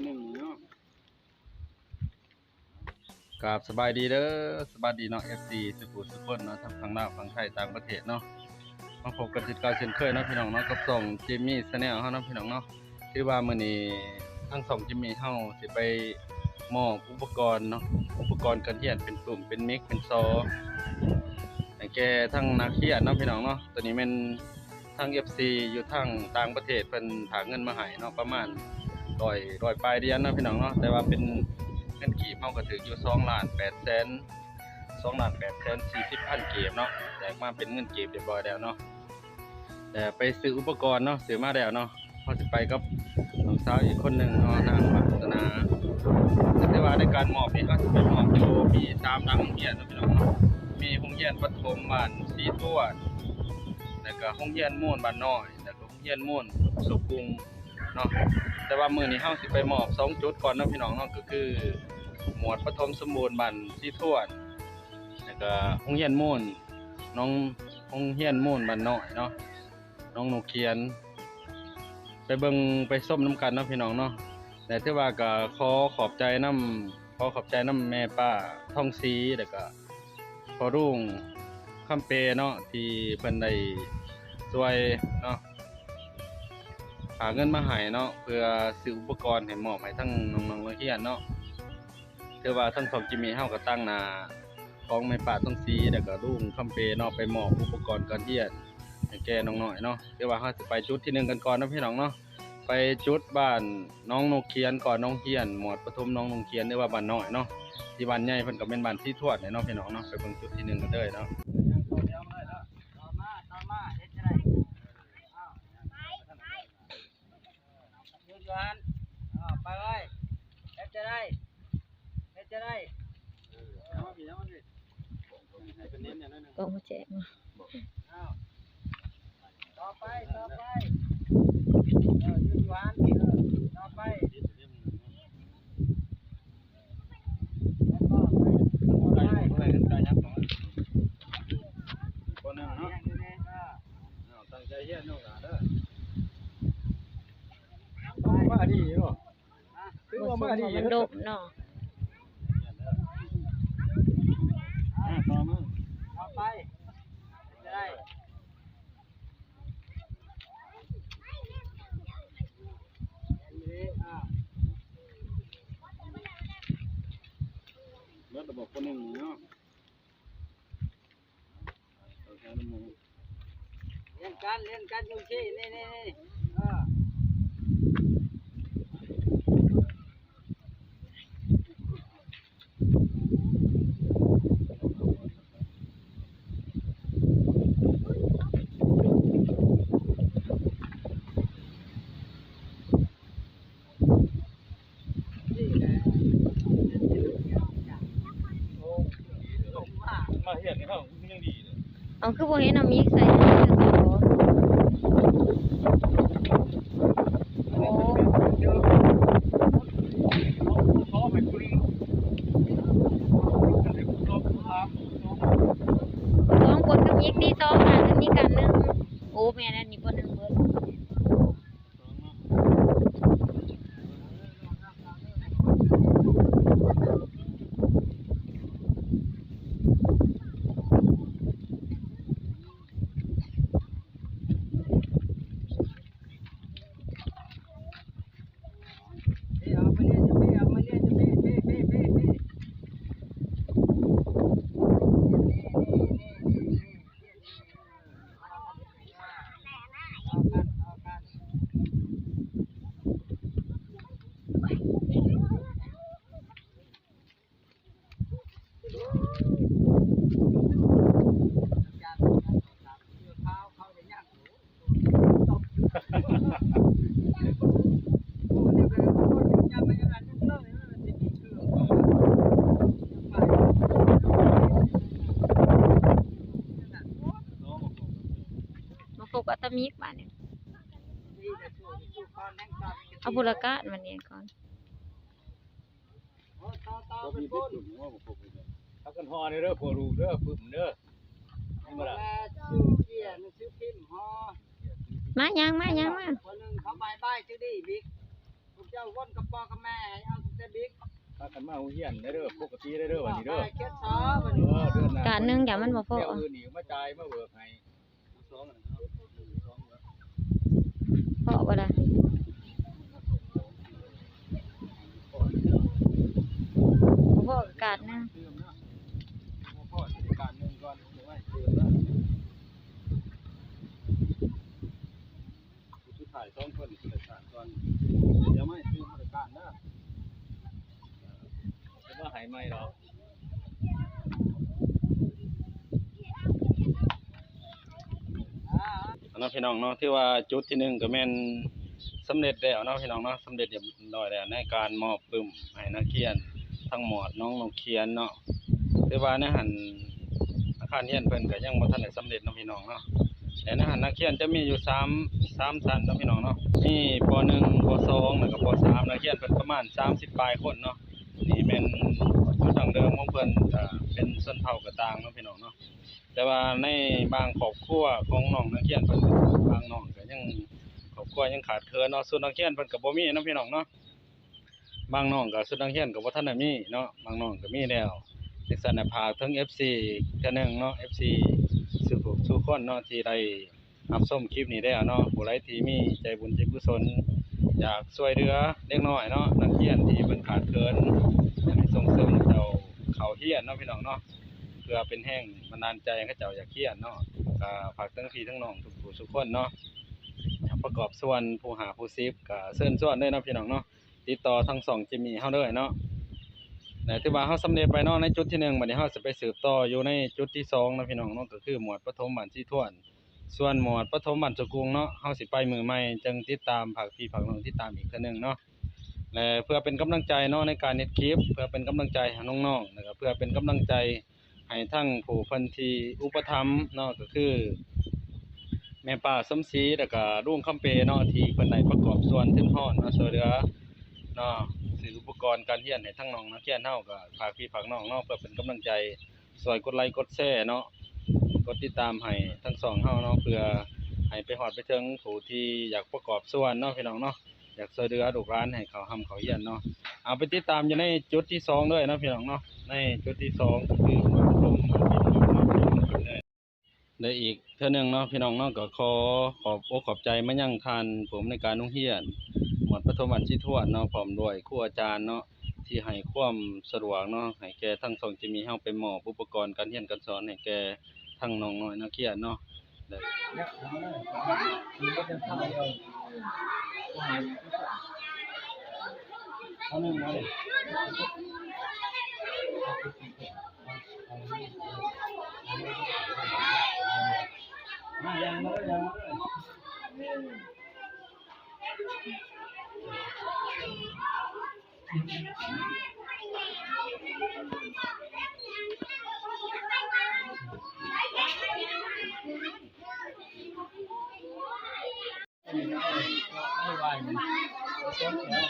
คนหนึ่งเนาะกับสบายดีเด้อสบายดีเนาะ FC สุขุสุขคนเนาะทั้งฝั่งลาวฝั่งไทยต่างประเทศเนาะมาพบกันที่เก่าเช่นเคยเนาะพี่น้องเนาะกับส่องจิมมี่ชาแนลเฮาเนาะพี่น้องเนาะที่ว่ามื้อนี้ทั้งส่องจิมมี่เฮาสิไปมอบอุปกรณ์เนาะอุปกรณ์การเรียนเป็นกลุ่มเป็นมิกเป็นซอให้แก่ทั้งนักเรียนเนาะพี่น้องเนาะตัวนี้แม่นทั้ง FC อยู่ทั้งต่างประเทศเพิ่นฝากเงินมาให้เนาะประมาณ100ปลายเดือนเนาะพี่น้องเนาะแต่ว่าเป็นเงินกีบเฮาก็ถืออยู่2,840,000กีบเนาะแตกมาเป็นเงินกีบเรียบร้อยแล้วเนาะแต่ไปซื้ออุปกรณ์เนาะซื้อมาแล้วเนาะเฮาสิไปกับน้องสาวอีกคนหนึงเนาะนางวาสนาแต่ว่าในการมอบนี่เฮาสิไปมอบอยู่มี3หลังโรงเรียนเนาะพี่น้องเนาะมีโรงเรียนประถมบ้านสีทวดแล้วก็โรงเรียนม่วนบ้านน้อยแล้วก็โรงเรียนม่วนสุกรุงเนาะแต่ว่ามื้อนี้เฮาสิไปมอบ2จุดก่อนเนาะพี่น้องเนาะก็คือหมวดประถมสมบูรณ์บ้านสีทวดแล้วก็โรงเรียนม่วนน้องโรงเรียนม่วนบ้านน้อยเนาะน้องหนูเขียนไปเบิ่งไปส้มน้ำกันเนาะพี่น้องเนาะแต่ที่ว่าก็ขอขอบใจนำแม่ป้าท่องศรีแล้วก็พอรุ่งคำเปเนาะที่เพิ่นได้ช่วยเนาะหาเงินมาให้เนาะเพื่อซื้ออุปกรณ์ให้มอบให้ทั้งน้องๆนักเรียนเนาะถือว่าทั้งสองจิมมี่เฮาก็ตั้งหน้าของแม่ป้าท่องศรีแล้วก็รุ่งคำเปเนาะไปมอบอุปกรณ์การเรียนให้แก่น้องน้อยเนาะถือว่าเฮาสิไปจุดที่1กันก่อนเนาะพี่น้องเนาะไปจุดบ้านน้องนกเขียนก่อนน้องเขียนหมวดประถมน้องนกเขียนหรือว่าบ้านน้อยเนาะที่บ้านใหญ่เพิ่นก็เป็นบ้านที่ทวดเนาะพี่น้องเนาะไปเบิ่งจุดที่1กันเด้อเนาะต่อมาเฮ็ดจังได๋ยืนยันไปเลยเฮ็ดจังได๋เอาพี่น้องดิให้เป็นเน้นอย่างนั้นนึง ก็มาแจกมา ต่อไปยืนยันต่อไปคนนึงเนาะตั้งใจเฮียนน้องหลานเด้อมาดีเนาะคือว่ามาดี มันดบเนาะ ต่อไปได้เมื่อระบบคนหนึ่งเนาะเล่นกันยุ่งชี้นี่มาเห็นนี่เขายังดีเลย เอาคือบ่เห็นเอามีใส่ให้มันจะโอ้สองคนก็มีอีกดีสองอันก็มีกันหนึงโอ้แม่นั่นนี่บ่หนึงเบิดมาพบกับตามิกบาดนี้เอาบุรกะมันนี่ก่อน ถ้ากันฮอนี่เด้อพอรู้เด้อฝึกเด้อนี่บ่ล่ะชื่อเกียร์ชื่อพิมพ์ฮอ มายัง คนนึงเขาบายชื่อดีบิ๊กพวกเจ้า จ้าวนกับพ่อกับแม่เอาแต่บิ๊ก พากันมาเฮียนได้เด้อปกติได้เด้อวันนี้เด้อ เคสซ้อวันนี้ เดือนหน้า การหนึงอย่ามันบ่พอ เดี๋ยวอื่นอีกมาจ่ายมาเบิกให้ พอบ่ล่ะบ่พอกับการหนึง เติมนะพ่อจัดการเงินก่อนเดี๋ยวให้เติมนะผู้ถ่าย2คนผู้ถ่ายก่อนเดี๋ยวไม่เติมจัดการนะจะว่าให้ไม่หรอก เนาะพี่น้องเนาะที่ว่าจุดที่หนึ่งก็แม่นสำเร็จแล้วเนาะพี่น้องเนาะสำเร็จเรียบร้อยแล้วในการมอบปึ้มให้นักเรียนทั้งหมดน้องนกเขียนเนาะแต่ว่าในหันอาคารเรียนเพิ่นก็ยังบ่ทันได้สำเร็จเนาะพี่น้องเนาะแต่ในหันนักเรียนจะมีอยู่3ชั้นเนาะพี่น้องเนาะมีป .1 ป .2 แล้วก็ป .3 นักเรียนเพิ่นประมาณ30ปลายคนเนาะนี่แม่นอยู่ทางเดิมของเพิ่นเป็นชนเผ่ากระต่างเนาะพี่น้องเนาะแต่ว่าในบางครอบครัวของน้องนักเรียนเพิ่นบางน้องก็ยังครอบครัวยังขาดเคินเนาะส่วนนักเรียนเพิ่นก็บ่มีเนาะพี่น้องเนาะบางน้องก็สุดนักเรียนก็บ่ทันได้มีเนาะบางน้องก็มีแล้วจังซั่นน่ะพากถึง FC เทื่อหนึงเนาะ FC สู่คนเนาะที่ได้รับชมคลิปนี้แล้วเนาะผู้ใดที่มีใจบุญใจกุศลอยากช่วยเหลือเด็กน้อยเนาะนักเรียนที่เพิ่นขาดเคินอยากให้ส่งเสริมเจ้าเข้าเรียนเนาะพี่น้องเนาะเพื่อเป็นแห้งบันดาลใจให้เขาเจ้าอยากเรียนเนาะก็ฝากทั้งพี่ทั้งน้องทุกผู้ทุกคนเนาะอยากประกอบส่วนผู้หาผู้ซิบก็เชิญชวนด้วยเนาะพี่น้องเนาะติดต่อทั้งสองจิมมี่เฮาเด้อเนาะแต่ที่ว่าเฮาสำเร็จไปเนาะในจุดที่1บัดนี้เฮาสิไปสืบต่ออยู่ในจุดที่2เนาะพี่น้องเนาะก็คือหมวดปฐมบัญชีถ้วนส่วนหมวดปฐมบัญชกุงเนาะเฮาสิไปมือใหม่จึงติดตามฝากพี่ฝากน้องติดตามอีกเทื่อนึงเนาะและเพื่อเป็นกำลังใจเนาะในการเฮ็ดคลิปเพื่อเป็นกำลังใจให้น้องๆแล้วก็เพื่อเป็นกำลังใจให้ทั้งผู้เพิ่นที่อุปถัมภ์เนาะก็คือแม่ป้าสมศรีแล้วก็ลุงคำเปเนาะที่เพิ่นได้ประกอบส่วนถึงฮ้อนเนาะช่วยเหลือเนาะซื้ออุปกรณ์การเรียนให้ทั้งน้องนักเรียนเฮาก็ฝากพี่ฝากน้องเนาะเพื่อเป็นกำลังใจช่วยกดไลค์กดแชร์เนาะกดติดตามให้ทั้งสองเฮาเนาะเพื่อให้ไปฮอดไปถึงผู้ที่อยากประกอบส่วนเนาะพี่น้องเนาะอยากช่วยเหลือลูกหลานให้เขาร่ำเขาเรียนเนาะเอาไปติดตามอยู่ในจุดที่2ด้วยเนาะพี่น้องเนาะในจุดที่2ก็คือหมวดปฐมบัญชีถ้วนเนาะได้อีกเทื่อนึงเนาะพี่น้องเนาะก็ขอบอกขอบใจมายังท่านผมในการโรงเรียนหมวดปฐมบัญชีถ้วนเนาะพร้อมด้วยครูอาจารย์เนาะที่ให้ความสะดวกเนาะให้แก่ทั้งสองจิมมี่เฮาไปมอบอุปกรณ์การเรียนการสอนให้แก่ทั้งน้องน้อยนักเรียนเนาะได้ เนี่ยทำเลยมีก็จะทำเดียวเอาหนึ่งเลยมายังเลยยังเลยไม่ไหวมันต้นแล้ว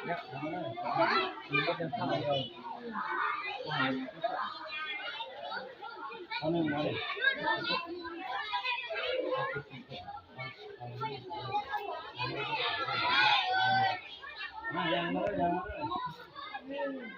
เนี่ยทำเลยมีก็จะทำเดียวเอาหนึ่งเลยมายังเลยยังเลย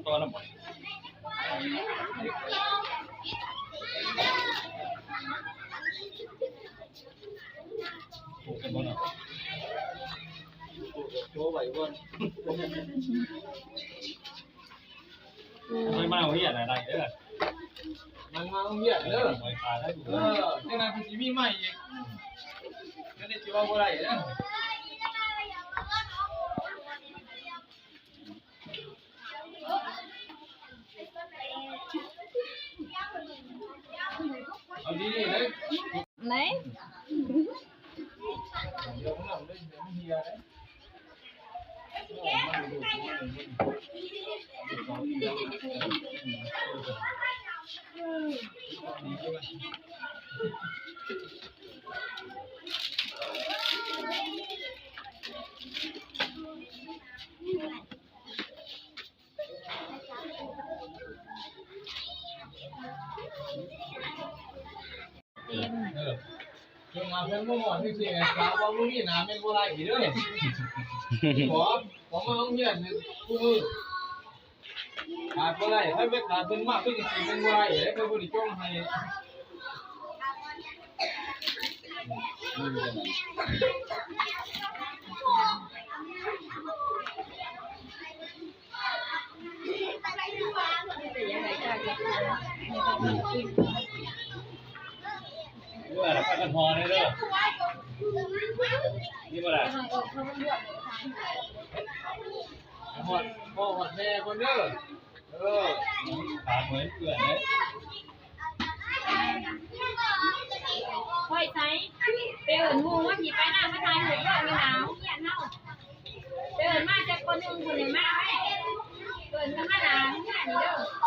ตัวน้ำมันถูกกันบ้างเนาะโชว์ไหวบ้างไม่มาเหี้ยอะไรเด้อ มันมาเหี้ยเด้อ ไม่ขาได้ถูก จังนั้นเพิ่นสิมีใหม่อีกก็ได้สิว่าบ่ได้เด้อเอาดีๆเลย ไหน เดี๋ยวมันเอาเลยเดี๋ยวมันเฮียเลย เต็ม เพิ่นมาเพิ่นบ่หมดซื่อๆครับว่าบ่มีหน้าแม่นบ่ได้อีเด้อผมมาโรงเรียนกูมือขาดบ่ได้ถ้าไปขาดเพิ่นมากเพิ่นสิเป็นบ่ได้เด้อเพิ่นบ่ได้จ้องให้ว่าละกันพอเด้อนี่บ่ล่ะหอดพ่อหอดแม่คนเด้อขาเหมือนเพื่อนเลย ค่อยใช้ไปเอิญมูว่าผีไปหน้ามาทายหัวก่อนมีหนาวเหี้ยเน่าไปเอิญมาจากคนหนึ่งคนหนึ่งมาไว้เอิญกันมาหนาวเนี่ยนี่เด้อ